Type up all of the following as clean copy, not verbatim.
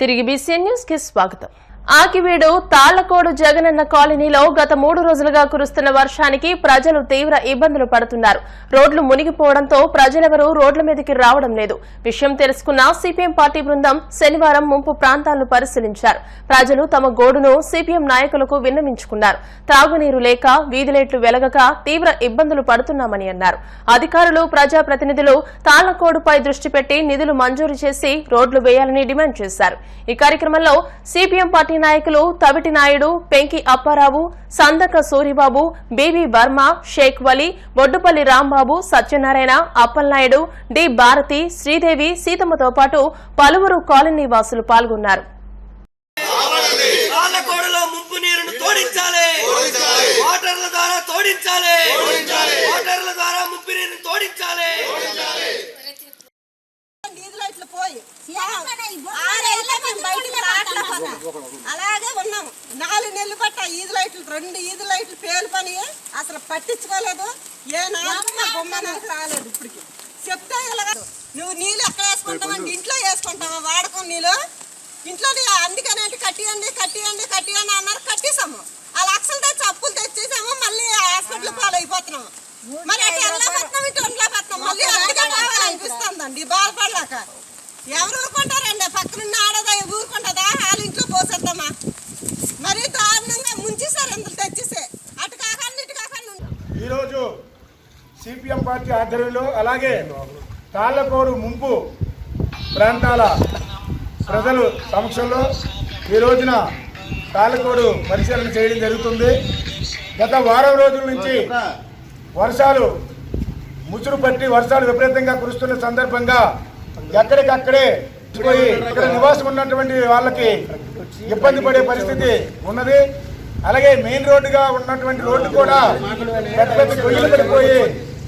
తిరిగి BCN news కి స్వాగతం. ఆకివీడు తాళ్లకోడు జగనన్న కాలనీలో గత 3 రోజులుగా కురుస్తున్న వర్షానికి ప్రజలు తీవ్ర ఇబ్బందులు పడుతున్నారు. రోడ్లు మునిగిపోవడంతో ప్రజలెవరూ రోడ్ల మీదకి రావడం లేదు. విషయం తెలుసుకున్న సిపిఎం పార్టీ బృందం శనివారం ముంపు ప్రాంతాలను పరిశీలించారు. ప్రజలు తమ గోడును సిపిఎం నాయకులకు విన్నవించుకున్నారు. త్రాగునీరు లేక వీధిలైట్లు వెలగక తీవ్ర ఇబ్బందులు పడుతున్నామని అన్నారు. అధికారులు ప్రజాప్రతినిధులు తాళ్లకోడుపై దృష్టి పెట్టి నిధులు మంజూరు చేసి రోడ్లు వేయాలని డిమాండ్ చేశారు. ఈ కార్యక్రమంలో సిపిఎం పార్టీ నాయకులు తవిటి నాయుడు, పెంకి అప్పారావు, సందక సూరిబాబు, బీబీ వర్మ, షేక్ వలి, బొడ్డుపల్లి రాంబాబు, సత్యనారాయణ, అప్పలనాయుడు, డి భారతి, శ్రీదేవి, సీతమ్మతో పాటు పలువురు కాలనీ వాసులు పాల్గొన్నారు. అలాగే ఉన్నాము. 4 నెలలు పట్ట ఈదు లైట్లు 2 ఈదు లైట్లు పేలు పని అసలు పట్టించుకోలేదు. ఏ నాలుగు రాలేదు. ఇప్పటికి చెప్తే ఇలాగ నువ్వు నీళ్ళు ఎక్కడ వేసుకుంటావంటే ఇంట్లో వేసుకుంటావా వాడకం నీళ్ళు ఇంట్లో అందుకనే కట్టియండి అన్నారు. కట్టేసాము. ఆ లక్షలు తెచ్చి అప్పులు తెచ్చేసాము. మళ్ళీ హాస్పిటల్ పాలైపోతున్నాము. మరి అట్లా వెళ్ళబోతున్నాం, ఇటు ఒంట్లో పోతున్నాం. మళ్ళీ అందుకే పోవాలనిపిస్తుందండి బాధపడలేక. ఎవరు ఊరుకుంటారండి? పక్కనున్న ఆడదా ఊరుకుంటుందా? వాళ్ళ ఇంట్లో పోసేద్దామా? మరి దారుణంగా ముంచేసారు. ఎందుకు తెచ్చేసే అటు కాకండి ఇటు కాకండి. ఈరోజు సిపిఎం పార్టీ ఆధ్వర్యంలో అలాగే తాళ్లకోడు ముంపు ప్రాంతాల ప్రజలు సమక్షంలో ఈ రోజున తాళ్లకోడు పరిశీలన చేయడం జరుగుతుంది. గత వారం రోజుల నుంచి వర్షాలు ముసురు పట్టి వర్షాలు విపరీతంగా కురుస్తున్న సందర్భంగా ఎక్కడికక్కడే పోయి ఇక్కడ నివాసం ఉన్నటువంటి వాళ్ళకి ఇబ్బంది పడే పరిస్థితి ఉన్నది. అలాగే మెయిన్ రోడ్డుగా ఉన్నటువంటి రోడ్డు కూడా పెద్ద పెద్ద గొయ్యలు పడిపోయి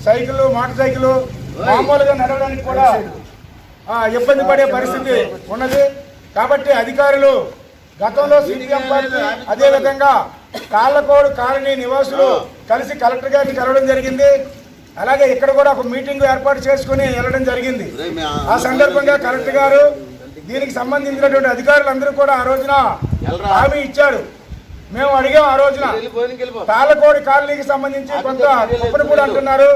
సైకిళ్ళు, మోటార్ సైకిల్ మామూలుగా నడవడానికి కూడా ఇబ్బంది పడే పరిస్థితి ఉన్నది. కాబట్టి అధికారులు గతంలో సిపిఎం పార్టీ అదేవిధంగా తాళ్లకోడు కాలనీ నివాసులు కలిసి కలెక్టర్ గారిని కలవడం జరిగింది. అలాగే ఇక్కడ కూడా ఒక మీటింగ్ ఏర్పాటు చేసుకుని వెళ్ళడం జరిగింది. ఆ సందర్భంగా కలెక్టర్ గారు దీనికి సంబంధించినటువంటి అధికారులందరూ కూడా ఆ రోజున హామీ ఇచ్చారు. మేము అడిగాం ఆ రోజున తాళ్లకోడి కాలనీకి సంబంధించి కొంత కుప్పనపూడి అంటున్నారు,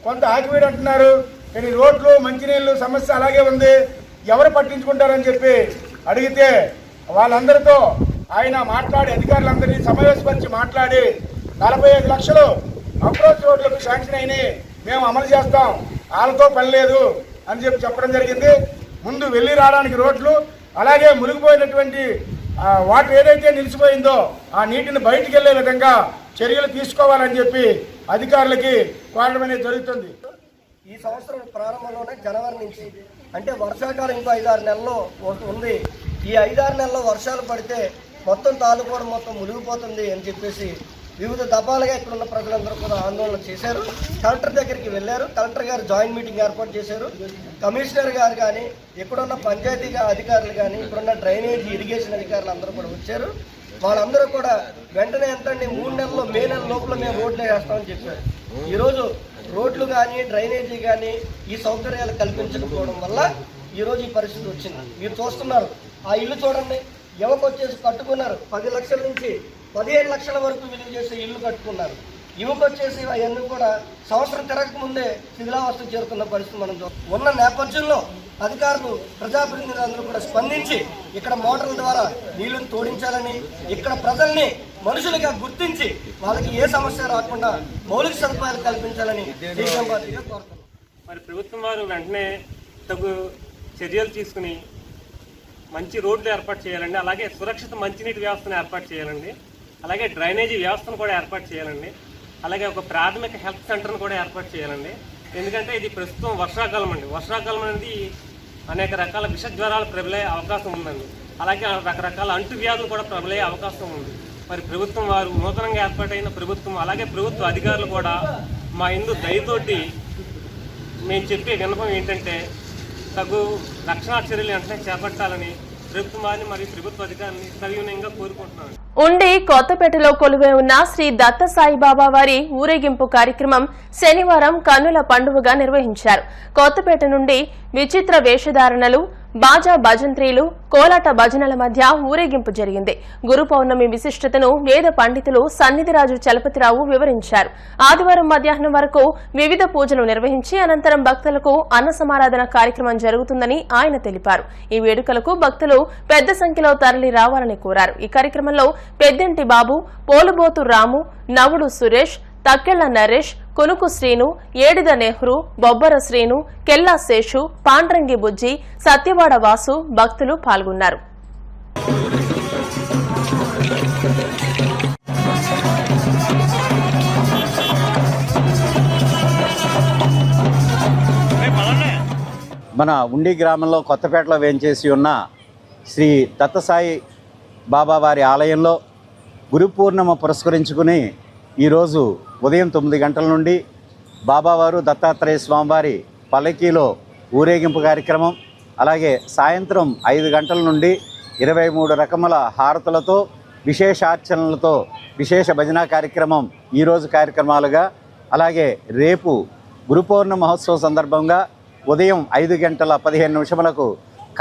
కొంత ఆకివీడు అంటున్నారు. కానీ రోడ్లు మంచినీళ్ళు సమస్య అలాగే ఉంది, ఎవరు పట్టించుకుంటారని చెప్పి అడిగితే వాళ్ళందరితో ఆయన మాట్లాడి అధికారులందరినీ సమావేశపరిచి మాట్లాడి 45 లక్షలు అప్రోచ్ రోడ్లకు శాంక్షన్ అయినాయి, మేము అమలు చేస్తాం, వాళ్ళతో పని లేదు అని చెప్పడం జరిగింది. ముందు వెళ్ళి రావడానికి రోడ్లు, అలాగే మునిగిపోయినటువంటి వాటర్ ఏదైతే నిలిచిపోయిందో ఆ నీటిని బయటికి వెళ్లే విధంగా చర్యలు తీసుకోవాలని చెప్పి అధికారులకి కోరడం అనేది జరుగుతుంది. ఈ సంవత్సరం ప్రారంభంలోనే జనవరి నుంచి అంటే వర్షాకాలం ఇంకో 5-6 నెలల్లో ఉంది. ఈ 5-6 నెలల్లో వర్షాలు పడితే మొత్తం తాలూకోవడం మొత్తం మునిగిపోతుంది అని చెప్పేసి వివిధ దఫాలుగా ఇక్కడ ఉన్న ప్రజలందరూ కూడా ఆందోళన చేశారు. కలెక్టర్ దగ్గరికి వెళ్ళారు. కలెక్టర్ గారు జాయింట్ మీటింగ్ ఏర్పాటు చేశారు. కమిషనర్ గారు కానీ ఇక్కడున్న పంచాయతీ అధికారులు కానీ ఇక్కడున్న డ్రైనేజ్ ఇరిగేషన్ అధికారులు అందరూ కూడా వచ్చారు. వాళ్ళందరూ కూడా వెంటనే ఎంతండి 3 నెలల్లో మే నెల లోపల మేము రోడ్లు వేస్తామని చెప్పారు. ఈరోజు రోడ్లు కానీ డ్రైనేజీ కానీ ఈ సౌకర్యాలు కల్పించకపోవడం వల్ల ఈరోజు ఈ పరిస్థితి వచ్చింది. మీరు చూస్తున్నారు ఆ ఇల్లు చూడండి, యువకొచ్చేసి కట్టుకున్నారు 10 లక్షల నుంచి 15 లక్షల వరకు విలువ చేసే ఇల్లు కట్టుకున్నారు. యువకొచ్చేసి అవన్నీ కూడా సంవత్సరం తిరగకముందే శిథిలావస్థ చేరుకున్న పరిస్థితి మనం ఉన్న నేపథ్యంలో అధికారులు ప్రజాప్రతినిధులు అందరూ కూడా స్పందించి ఇక్కడ మోటార్ల ద్వారా నీళ్లను తోడించాలని, ఇక్కడ ప్రజల్ని మనుషులుగా గుర్తించి వాళ్ళకి ఏ సమస్య రాకుండా మౌలిక సదుపాయాలు కల్పించాలని సిపిఎం పార్టీగా కోరుతున్నాం. మరి ప్రభుత్వం వారు వెంటనే తగు చర్యలు తీసుకుని మంచి రోడ్లు ఏర్పాటు చేయాలండి. అలాగే సురక్షిత మంచినీటి వ్యవస్థను ఏర్పాటు చేయాలండి. అలాగే డ్రైనేజీ వ్యవస్థను కూడా ఏర్పాటు చేయాలండి. అలాగే ఒక ప్రాథమిక హెల్త్ సెంటర్ను కూడా ఏర్పాటు చేయాలండి. ఎందుకంటే ఇది ప్రస్తుతం వర్షాకాలం అండి. వర్షాకాలం అనేది అనేక రకాల విష జ్వరాలు ప్రబలే అవకాశం ఉందండి. అలాగే రకరకాల అంటువ్యాధులు కూడా ప్రబలే అవకాశం ఉంది. మరి ప్రభుత్వం వారు నూతనంగా ఏర్పాటైన ప్రభుత్వం అలాగే ప్రభుత్వ అధికారులు కూడా మా ఇందు దయతోటి మేము చెప్పే విన్నపం ఏంటంటే తగు రక్షణ చర్యలు వెంటనే చేపట్టాలని ప్రభుత్వాన్ని మరియు ప్రభుత్వ అధికారులను సవినయంగా కోరుకుంటున్నాను. ఉండి కొత్తపేటలో కొలువై ఉన్న శ్రీ దత్త సాయిబాబా వారి ఊరేగింపు కార్యక్రమం శనివారం కన్నుల పండుగగా నిర్వహించారు. కొత్తపేట నుండి విచిత్ర వేషధారణలు, బాజా భజంత్రీలు కోలాట భజనల మధ్య ఊరేగింపు జరిగింది. గురు పౌర్ణమి విశిష్టతను వేద పండితులు సన్నిధిరాజు చలపతిరావు వివరించారు. ఆదివారం మధ్యాహ్నం వరకు వివిధ పూజలు నిర్వహించి అనంతరం భక్తులకు అన్న సమారాధన కార్యక్రమం జరుగుతుందని ఆయన తెలిపారు. ఈ వేడుకలకు భక్తులు పెద్ద సంఖ్యలో తరలి రావాలని కోరారు. ఈ కార్యక్రమంలో పెద్దంటి బాబు, పోలుబోతు రాము, నవుడు సురేష్, తక్కెళ్ల నరేష్, కొనుకు శ్రీను, ఏడిద నెహ్రూ, బొబ్బర శ్రీను, కెల్లా శేషు, పాండ్రంగి బుజ్జి, సత్యవాడ వాసు భక్తులు పాల్గొన్నారు. మన ఉండి గ్రామంలో కొత్తపేటలో వేంచేసి ఉన్న శ్రీ దత్తసాయి బాబా వారి ఆలయంలో గురు పూర్ణిమ పురస్కరించుకుని ఈరోజు ఉదయం 9 గంటల నుండి బాబావారు దత్తాత్రేయ స్వామివారి పల్లకీలో ఊరేగింపు కార్యక్రమం, అలాగే సాయంత్రం 5 గంటల నుండి 23 రకముల హారతులతో విశేషార్చనలతో విశేష భజన కార్యక్రమం ఈరోజు కార్యక్రమాలుగా, అలాగే రేపు గురు పౌర్ణమి మహోత్సవం సందర్భంగా ఉదయం 5:15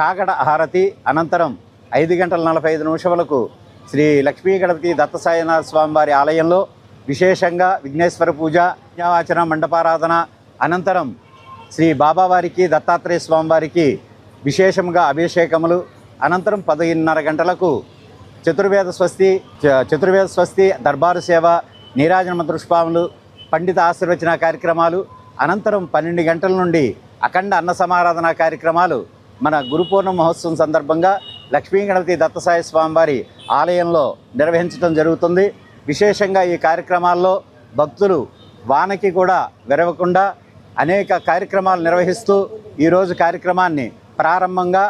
కాగడ హారతి, అనంతరం 5:45 శ్రీ లక్ష్మీ గణపతి దత్తసాయినాథ స్వామివారి ఆలయంలో విశేషంగా విఘ్నేశ్వర పూజ, యజ్ఞావాచన, మండపారాధన, అనంతరం శ్రీ బాబావారికి దత్తాత్రేయ స్వామివారికి విశేషంగా అభిషేకములు, అనంతరం 10:30 గంటలకు చతుర్వేద స్వస్తి దర్బారు సేవ, నీరాజన మంత్రపుష్పాములు, పండిత ఆశీర్వచన కార్యక్రమాలు, అనంతరం 12 గంటల నుండి అఖండ అన్న సమారాధన కార్యక్రమాలు మన గురు పౌర్ణమి మహోత్సవం సందర్భంగా లక్ష్మీ గణపతి దత్తసాయి స్వామివారి ఆలయంలో నిర్వహించడం జరుగుతుంది. విశేషంగా ఈ కార్యక్రమాల్లో భక్తులు వానకి కూడా విరవకుండా అనేక కార్యక్రమాలు నిర్వహిస్తూ ఈరోజు కార్యక్రమాన్ని ప్రారంభంగా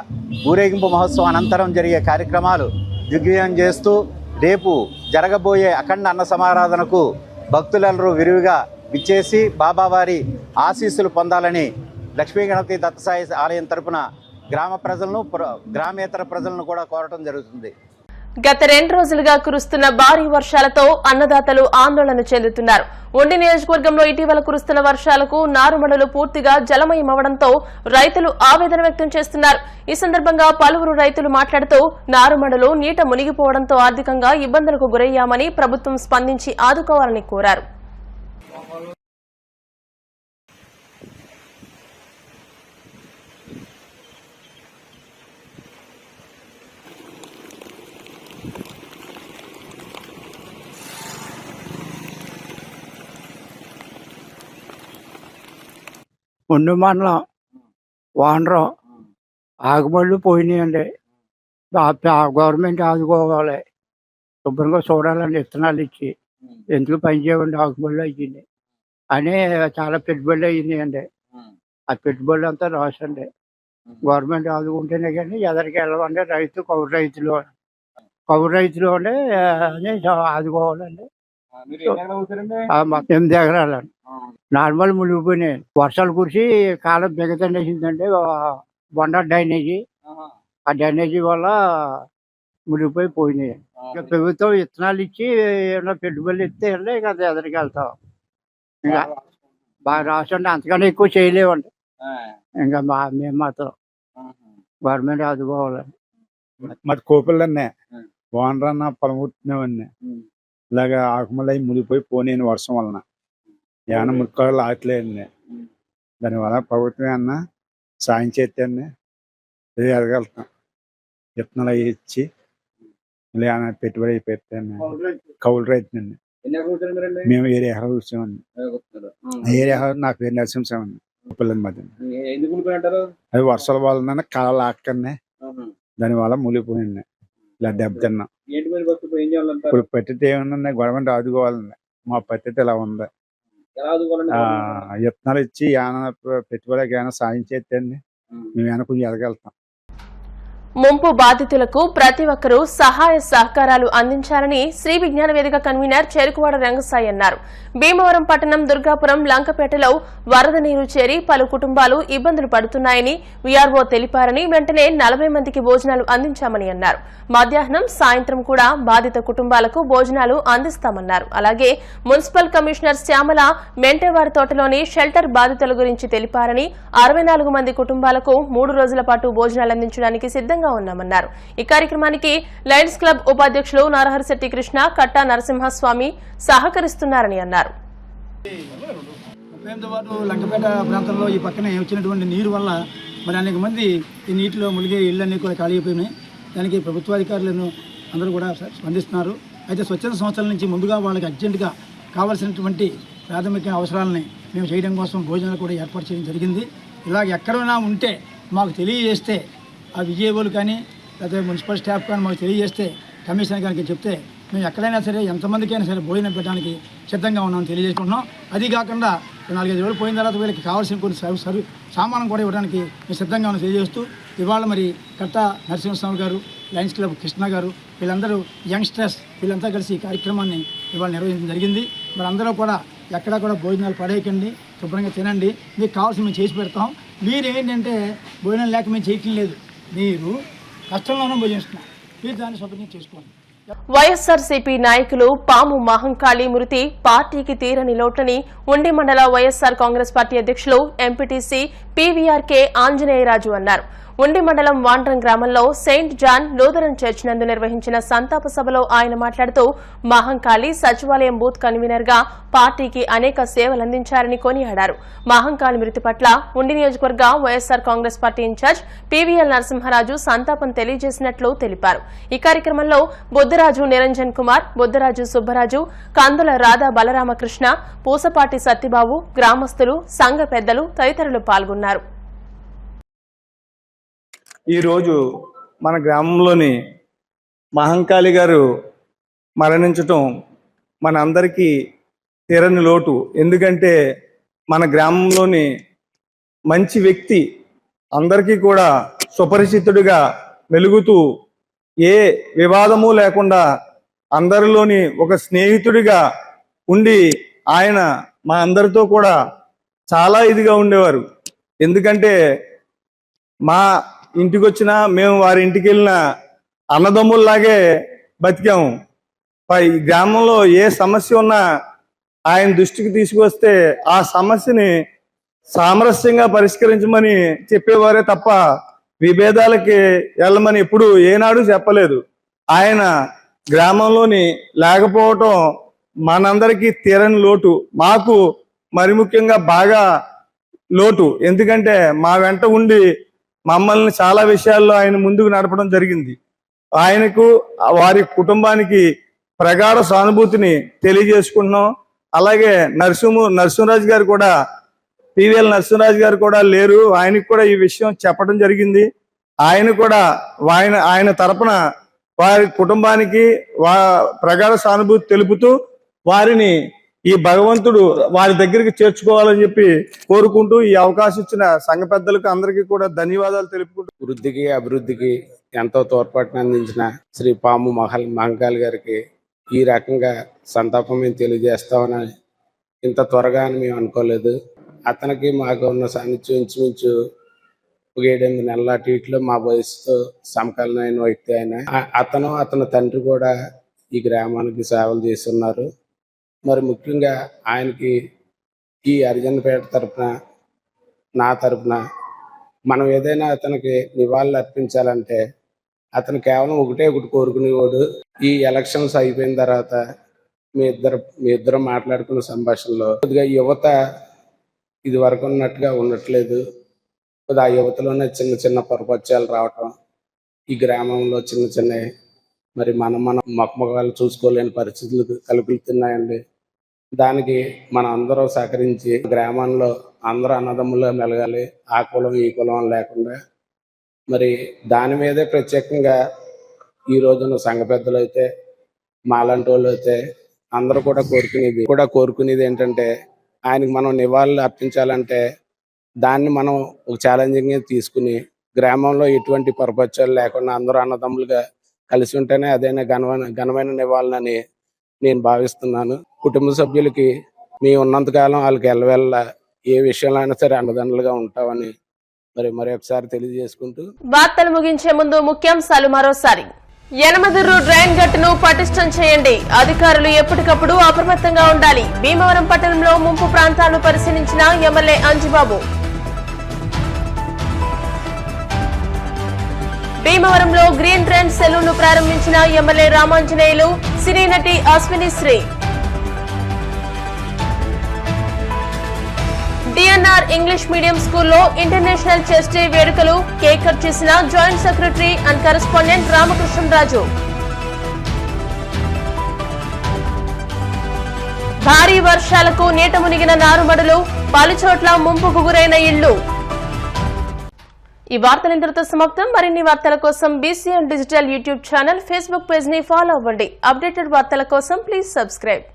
ఊరేగింపు మహోత్సవం అనంతరం జరిగే కార్యక్రమాలు దిగ్విజయం చేస్తూ రేపు జరగబోయే అఖండ అన్న సమారాధనకు భక్తులందరూ విరివిగా విచ్చేసి బాబావారి ఆశీస్సులు పొందాలని లక్ష్మీ గణపతి దత్తసాయి ఆలయం తరపున గ్రామ ప్రజలను, గ్రామేతర ప్రజలను కూడా కోరటం జరుగుతుంది. గత 2 రోజులుగా కురుస్తున్న భారీ వర్షాలతో అన్నదాతలు ఆందోళన చెందుతున్నారు. ఉండి నియోజకవర్గంలో ఇటీవల కురుస్తున్న వర్షాలకు నారుమడులు పూర్తిగా జలమయమవడంతో రైతులు ఆవేదన వ్యక్తం చేస్తున్నారు. ఈ సందర్భంగా పలువురు రైతులు మాట్లాడుతూ నారుమడులు నీట మునిగిపోవడంతో ఆర్థికంగా ఇబ్బందులకు గురయ్యామని ప్రభుత్వం స్పందించి ఆదుకోవాలని కోరారు. ఉండి మండలం వానరం ఆకుబళ్ళు పోయినాయండి. గవర్నమెంట్ ఆదుకోవాలి, శుభ్రంగా చూడాలండి, విత్తనాలు ఇచ్చి ఎందుకు పని చేయమండి, ఆకుబళ్ళు అయ్యింది అని చాలా పెట్టుబడులు అయ్యిందండి. ఆ పెట్టుబడులు అంతా లాస్ అండి. గవర్నమెంట్ ఆదుకుంటేనే కానీ ఎదరికి వెళ్ళమండి. కౌలు రైతులు అండి అని ఆదుకోవాలండి. 8 ఎకరాలండి. నార్మల్ మునిగిపోయినాయి. వర్షాలు కురిసి కాలం బిగతండేసిందండి. బొండ డ్రైనేజీ, ఆ డ్రైనేజీ వల్ల మునిగిపోయి పోయినాయి. ఇంకా ప్రభుత్వం విత్తనాలు ఇచ్చి ఏమైనా పెట్టుబడులు ఇస్తే అండి ఇంకా ఎదరికి వెళ్తాం. ఇంకా బాగా రాసండి, అంతకన్నా ఎక్కువ చేయలేమండి. ఇంకా మేము మాత్రం గవర్నమెంట్ ఆదుకోవాలండి. మరి కోపిల్లన్నే వానరన్న పొలముట్టినవన్నీ ఇలాగ ఆకుమలై మునిగిపోయి పోనీ వర్షం వలన ఏమన్నా ముక్కలు ఆకలేదండి. దానివల్ల ప్రభుత్వం అన్న సాయం చేస్తే ఎదగలుగుతాం. విత్తనాలు అవి ఇచ్చి మళ్ళీ ఏమైనా పెట్టుబడి అయి పెట్టాను. కౌలు రైతునండి. మేము 7 ఎకరాలు వచ్చామండి. 7 ఎకరాలు నా పేరు నరసింహస్వామి అండి. పిల్లల మధ్య అది వర్షాల వలన కళలు ఆకనే దానివల్ల మునిగిపోయింది. ఇలా దెబ్బతిన్నాం. ఇప్పుడు పద్ధతి ఏమన్నా గవర్నమెంట్ ఆదుకోవాలండి. మా పద్ధతి ఇలా ఉంది. విత్తనాలు ఇచ్చి ఏమైనా పెట్టుబడికి ఏమైనా సాయం చేస్తే మేము ఏమైనా కొంచెం ఎదగలుగుతాం. ముంపు బాధితులకు ప్రతి ఒక్కరూ సహాయ సహకారాలు అందించాలని శ్రీ విజ్ఞాన వేదిక కన్వీనర్ చెరుకువాడ రంగసాయి అన్నారు. భీమవరం పట్టణం దుర్గాపురం లంకపేటలో వరద నీరు చేరి పలు కుటుంబాలు ఇబ్బందులు పడుతున్నాయని వీఆర్ఓ తెలిపారని, వెంటనే 40 మందికి భోజనాలు అందించామని అన్నారు. మధ్యాహ్నం సాయంత్రం కూడా బాధిత కుటుంబాలకు భోజనాలు అందిస్తామన్నారు. అలాగే మున్సిపల్ కమిషనర్ శ్యామల మెంటేవారి తోటలోని షెల్టర్ బాధితుల గురించి తెలిపారని, 64 మంది కుటుంబాలకు 3 రోజుల పాటు భోజనాలు అందించడానికి సిద్ధంగా ఉన్నామన్నారు. ఈ కార్యక్రమానికి లయన్స్ క్లబ్ ఉపాధ్యక్షులు నరహరిశెట్టి కృష్ణ, కట్టా నరసింహస్వామి సహకరిస్తున్నారని అన్నారు. ఉదయంతో పాటు లంకపేట ప్రాంతంలో ఈ పక్కన వచ్చినటువంటి నీరు వల్ల మరి అనేక మంది ఈ నీటిలో మునిగే ఇళ్ళన్నీ కూడా ఖాళీ అయిపోయినాయి. దానికి ప్రభుత్వాధికారులను అందరూ కూడా స్పందిస్తున్నారు. అయితే స్వచ్ఛంద సంస్థల నుంచి ముందుగా వాళ్ళకి అర్జెంటుగా కావాల్సినటువంటి ప్రాథమిక అవసరాలని మేము చేయడం కోసం భోజనాలు కూడా ఏర్పాటు చేయడం జరిగింది. ఇలాగ ఎక్కడైనా ఉంటే మాకు తెలియజేస్తే ఆ విజయవాళ్ళు కానీ లేకపోతే మున్సిపల్ స్టాఫ్ కానీ మాకు తెలియజేస్తే కమిషనర్ గారికి చెప్తే మేము ఎక్కడైనా సరే ఎంతమందికైనా సరే భోజనం పెట్టడానికి సిద్ధంగా ఉన్నామని తెలియజేసుకుంటున్నాం. అది కాకుండా 4-5 రోజులు పోయిన తర్వాత వీళ్ళకి కావాల్సిన కొన్ని సామానం కూడా ఇవ్వడానికి మేము సిద్ధంగా ఉన్నాం తెలియజేస్తూ ఇవాళ మరి కట్టా నరసింహస్వామి గారు, లయన్స్ క్లబ్ కృష్ణ గారు వీళ్ళందరూ యంగ్స్టర్స్ వీళ్ళంతా కలిసి ఈ కార్యక్రమాన్ని ఇవాళ నిర్వహించడం జరిగింది. మరి అందరూ కూడా ఎక్కడా కూడా భోజనాలు పడేయకండి, శుభ్రంగా తినండి, మీకు కావాల్సిన మేము చేసి పెడతాం. మీరు ఏంటంటే భోజనం లేక మేము చేయటం లేదు, మీరు కష్టంలోనే భోజనిస్తున్నాం, మీరు దాన్ని శుభ్రంగా చేసుకోండి. వైఎస్సార్సీపీ నాయకులు పాము మహంకాళి మృతి పార్టీకి తీరని లోటని ఉండి మండల వైఎస్సార్ కాంగ్రెస్ పార్టీ అధ్యక్షులు ఎంపీటీసీ పీవీఆర్కే ఆంజనేయరాజు అన్నారు. ఉండి మండలం వాండ్రం గ్రామంలో సెయింట్ జాన్ లూథరన్ చర్చ్ నందు నిర్వహించిన సంతాప సభలో ఆయన మాట్లాడుతూ మహంకాళి సచివాలయం బూత్ కన్వీనర్ గా పార్టీకి అనేక సేవలందించారని కొనియాడారు. మహంకాళి మృతి పట్ల ఉండి నియోజకవర్గ వైఎస్సార్ కాంగ్రెస్ పార్టీ ఇన్ఛార్జ్ పీవీఎల్ నరసింహరాజు సంతాపం తెలియజేసినట్లు తెలిపారు. ఈ కార్యక్రమంలో బొద్దరాజు నిరంజన్ కుమార్, బొద్దరాజు సుబ్బరాజు, కందుల రాధా బలరామకృష్ణ, పూసపాటి సత్యబాబు, గ్రామస్తులు, సంఘ పెద్దలు తదితరులు పాల్గొన్నారు. ఈరోజు మన గ్రామంలోని మహంకాళి గారు మరణించటం మన అందరికీ తీరని లోటు. ఎందుకంటే మన గ్రామంలోని మంచి వ్యక్తి, అందరికీ కూడా సుపరిచితుడిగా వెలుగుతూ ఏ వివాదము లేకుండా అందరిలోని ఒక స్నేహితుడిగా ఉండి ఆయన మా అందరితో కూడా చాలా ఇదిగా ఉండేవారు. ఎందుకంటే మా ఇంటికి వచ్చినా మేము వారి ఇంటికి వెళ్ళినా అన్నదమ్ముల్లాగే బతికాము. ఈ గ్రామంలో ఏ సమస్య ఉన్నా ఆయన దృష్టికి తీసుకొస్తే ఆ సమస్యని సామరస్యంగా పరిష్కరించమని చెప్పేవారే తప్ప విభేదాలకి వెళ్ళమని ఎప్పుడు ఏనాడు చెప్పలేదు. ఆయన గ్రామంలోని లేకపోవటం మనందరికీ తీరని లోటు, మాకు మరి ముఖ్యంగా బాగా లోటు. ఎందుకంటే మా వెంట ఉండి మమ్మల్ని చాలా విషయాల్లో ఆయన ముందుకు నడపడం జరిగింది. ఆయనకు వారి కుటుంబానికి ప్రగాఢ సానుభూతిని తెలియజేసుకుంటున్నాం. అలాగే నరసింహరాజు గారు కూడా, పీవీఎల్ నరసింహరాజు గారు కూడా లేరు, ఆయనకు కూడా ఈ విషయం చెప్పడం జరిగింది. ఆయన కూడా ఆయన తరపున వారి కుటుంబానికి ప్రగాఢ సానుభూతి తెలుపుతూ వారిని ఈ భగవంతుడు వారి దగ్గరికి చేర్చుకోవాలని చెప్పి కోరుకుంటూ ఈ అవకాశం ఇచ్చిన సంఘ పెద్దలకు అందరికీ కూడా ధన్యవాదాలు తెలుపుకుంటూ, వృద్ధికి అభివృద్ధికి ఎంతో తోడ్పాటును అందించిన శ్రీ పాము మహంకాళి గారికి ఈ రకంగా సంతాపం మేము తెలియజేస్తామని ఇంత త్వరగా అని మేము అనుకోలేదు. అతనికి మాకు ఉన్న సాన్నిధ్యం ఇంచుమించు 7-8 నెలల అటు మా వయసుతో సమకాలీన వ్యక్తి ఆయన. అతని తండ్రి కూడా ఈ గ్రామానికి సేవలు చేస్తున్నారు. మరి ముఖ్యంగా ఆయనకి ఈ హరిజనపేట తరఫున, నా తరఫున మనం ఏదైనా అతనికి నివాళులు అర్పించాలంటే అతను కేవలం ఒకటి కోరుకునేవాడు. ఈ ఎలక్షన్స్ అయిపోయిన తర్వాత మీ ఇద్దరు మాట్లాడుకున్న సంభాషణలో కొద్దిగా యువత ఇది వరకు ఉన్నట్టుగా ఉండట్లేదు. కొద్దిగా ఆ యువతలోనే చిన్న చిన్న పొరపత్యాలు రావటం, ఈ గ్రామంలో చిన్న మరి మనం మొక్కలు చూసుకోలేని పరిస్థితులు కలుగుతున్నాయండి. దానికి మనం అందరూ సహకరించి గ్రామంలో అందరూ అన్నదమ్ముల్లో మెలగాలి, ఆ కులం ఈ కులం లేకుండా. మరి దాని మీదే ప్రత్యేకంగా ఈ రోజున సంఘ పెద్దలు అయితే, మాలాంటి వాళ్ళు అయితే అందరూ కూడా కోరుకునేది ఏంటంటే ఆయనకి మనం నివాళులు అర్పించాలంటే దాన్ని మనం ఒక ఛాలెంజింగ్గా తీసుకుని గ్రామంలో ఎటువంటి పరపచ్చాలు లేకుండా అందరూ అన్నదమ్ములుగా కలిసి ఉంటేనే అదైనా ఘనమైన నివాళనని నేను భావిస్తున్నాను. కుటుంబ సభ్యులకి మీ ఉన్నంతకాలం వాళ్ళకి ఎల్లవెల్ల ఏ విషయంలో అయినా సరే అన్నదండలుగా ఉంటామని మరి ఒకసారి తెలియజేసుకుంటూ వార్తలు ముగించే ముందు ముఖ్యాంశాలు మరోసారి. యనమదుర్రు డ్రైన్ గట్టును పటిష్టం చేయండి. అధికారులు ఎప్పటికప్పుడు అప్రమత్తంగా ఉండాలి. భీమవరం పట్టణంలో ముంపు ప్రాంతాలను పరిశీలించిన ఎమ్మెల్యే అంజిబాబు. భీమవరంలో గ్రీన్ ట్రెండ్ సెలూన్ ను ప్రారంభించిన ఎమ్మెల్యే రామాంజనేయులు, సినీ నటి అశ్విని శ్రీ. డిఎన్ఆర్ ఇంగ్లీష్ మీడియం స్కూల్లో ఇంటర్నేషనల్ చెస్ డే వేడుకలు కేక్ కట్ చేసిన joint secretary and correspondent Ramakrishnaraju. భారీ వర్షాలకు నీట మునిగిన నారుమడులు, పలుచోట్ల ముంపుకు గురైన ఇళ్లు. ఈ వార్తలు ఇంతటితో సమాప్తం. మరిన్ని వార్తల కోసం BCN digital YouTube channel, Facebook page ని ఫాలో అవ్వండి. అప్డేటెడ్ వార్తల కోసం ప్లీజ్ సబ్స్క్రైబ్.